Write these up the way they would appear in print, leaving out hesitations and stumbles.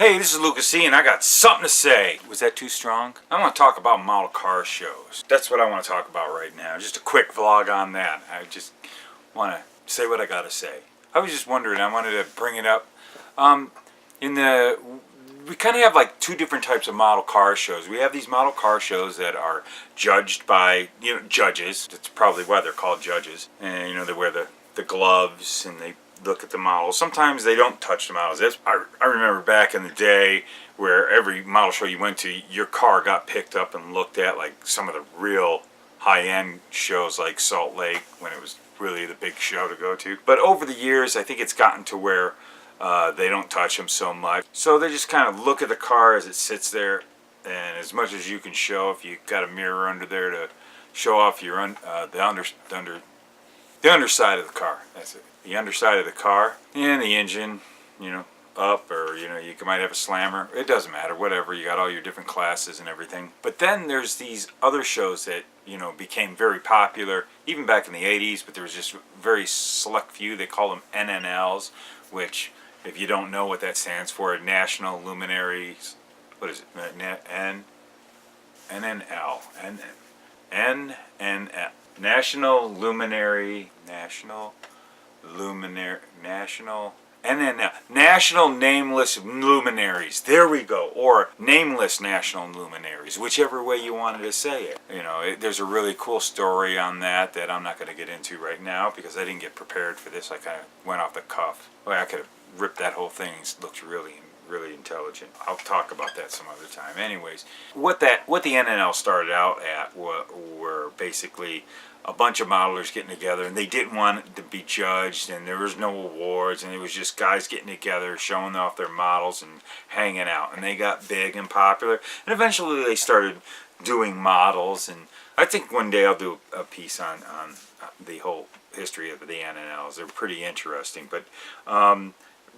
Hey, this is Lucas C, and I got something to say. Was that too strong? I want to talk about model car shows. That's what I want to talk about right now. Just a quick vlog on that. I just want to say what I got to say. I was just wondering, I wanted to bring it up. We kind of have like two different types of model car shows. We have these model car shows that are judged by, judges. That's probably why they're called judges. And, they wear the gloves and they look at the models. Sometimes they don't touch the models. I remember back in the day where every model show you went to, your car got picked up and looked at, like some of the real high-end shows like Salt Lake, when it was really the big show to go to. But over the years, I think it's gotten to where they don't touch them so much. So they just kind of look at the car as it sits there, and as much as you can show, if you got a mirror under there to show off your the underside of the car. That's it. The underside of the car and the engine, up, or you might have a slammer. It doesn't matter, whatever. You got all your different classes and everything. But then there's these other shows that became very popular even back in the 80s, but there was just very select few. They call them NNLs, which, if you don't know what that stands for, National Luminaries. What is it? NNL. National Nameless Luminaries. There we go. Or Nameless National Luminaries, whichever way you wanted to say it. There's a really cool story on that I'm not going to get into right now because I didn't get prepared for this. I kind of went off the cuff. Well, I could have ripped that whole thing. It looked really intelligent. I'll talk about that some other time. Anyways, what the NNL started out at were basically a bunch of modelers getting together, and they didn't want it to be judged, and there was no awards, and it was just guys getting together, showing off their models and hanging out, and they got big and popular, and eventually they started doing models. And I think one day I'll do a piece on the whole history of the NNLs. They're pretty interesting, but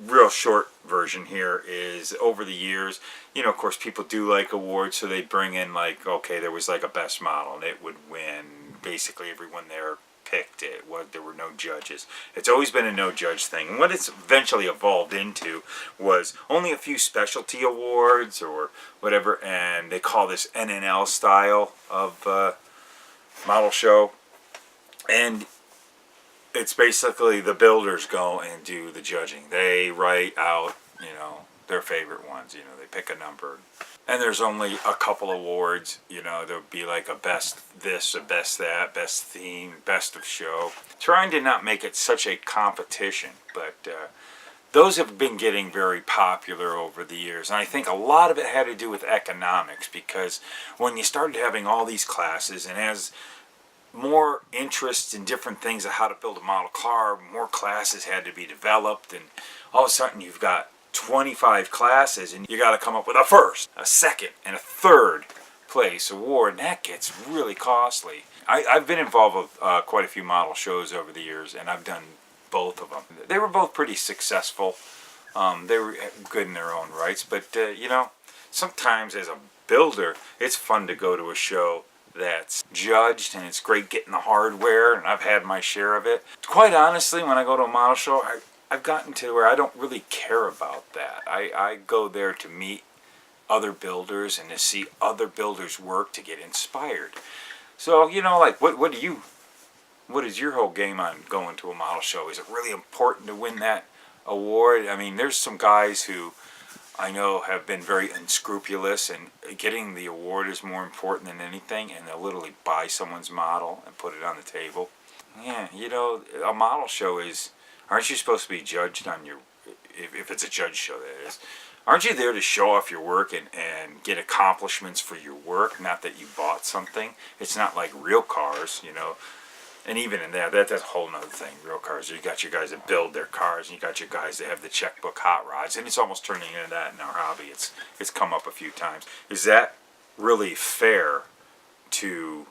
real short version here is, over the years, of course, people do like awards, so they bring in, like, okay, there was like a best model and it would win. Basically everyone there picked it. There were no judges. It's always been a no judge thing. And what it's eventually evolved into was only a few specialty awards or whatever, and they call this NNL style of model show. And it's basically the builders go and do the judging. They write out, their favorite ones. They pick a number. And there's only a couple awards. There'll be like a best this, a best that, best theme, best of show. Trying to not make it such a competition, but those have been getting very popular over the years. And I think a lot of it had to do with economics, because when you started having all these classes, and as more interest in different things of how to build a model car, more classes had to be developed, and all of a sudden you've got 25 classes, and you got to come up with a first, a second, and a third place award, and that gets really costly. I've been involved with quite a few model shows over the years, and I've done both of them. They were both pretty successful. They were good in their own rights, but sometimes as a builder, it's fun to go to a show that's judged, and it's great getting the hardware, and I've had my share of it. Quite honestly, when I go to a model show, I've gotten to where I don't really care about that. I go there to meet other builders and to see other builders' work, to get inspired. So, like, what is your whole game on going to a model show? Is it really important to win that award? I mean, there's some guys who I know have been very unscrupulous, and getting the award is more important than anything, and they'll literally buy someone's model and put it on the table. Yeah, a model show is, aren't you supposed to be judged on your, if it's a judge show, that is, aren't you there to show off your work and get accomplishments for your work, not that you bought something? It's not like real cars, and even in that's a whole nother thing. Real cars, you got your guys that build their cars, and you got your guys that have the checkbook hot rods, and it's almost turning into that in our hobby. It's come up a few times. Is that really fair to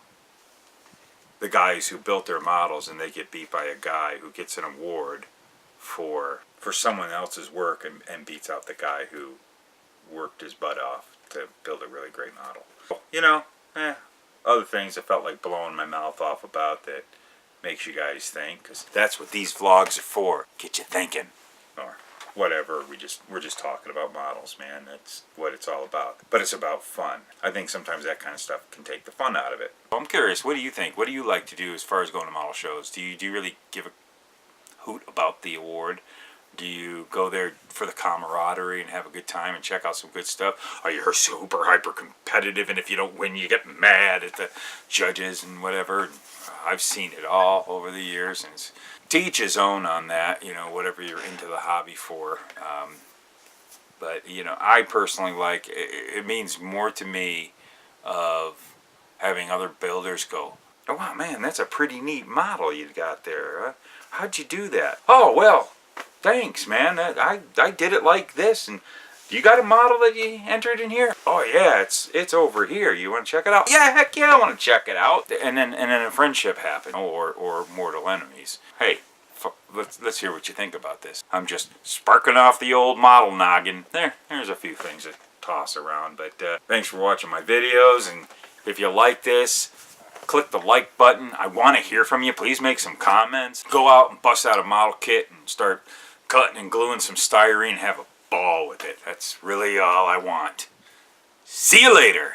the guys who built their models, and they get beat by a guy who gets an award for someone else's work and beats out the guy who worked his butt off to build a really great model? Other things I felt like blowing my mouth off about that makes you guys think, because that's what these vlogs are for. Get you thinking. Or whatever. We're just talking about models, man. That's what it's all about. But it's about fun. I think sometimes that kind of stuff can take the fun out of it. I'm curious, what do you think? What do you like to do as far as going to model shows? Do you really give a hoot about the award? Do you go there for the camaraderie and have a good time and check out some good stuff? Are you super hyper competitive, and if you don't win you get mad at the judges and whatever? I've seen it all over the years, and it's to each his own on that, whatever you're into the hobby for. But I personally like it means more to me of having other builders go, oh wow, man, that's a pretty neat model you got there. How'd you do that? Oh, well, thanks, man. I did it like this. And you got a model that you entered in here? Oh yeah, it's over here. You want to check it out? Yeah, heck yeah, I want to check it out. And then a friendship happened, or mortal enemies. Hey, let's hear what you think about this. I'm just sparking off the old model noggin. There's a few things to toss around. But thanks for watching my videos, and if you like this, click the like button. I want to hear from you. Please make some comments. Go out and bust out a model kit and start cutting and gluing some styrene and have a ball with it. That's really all I want. See you later.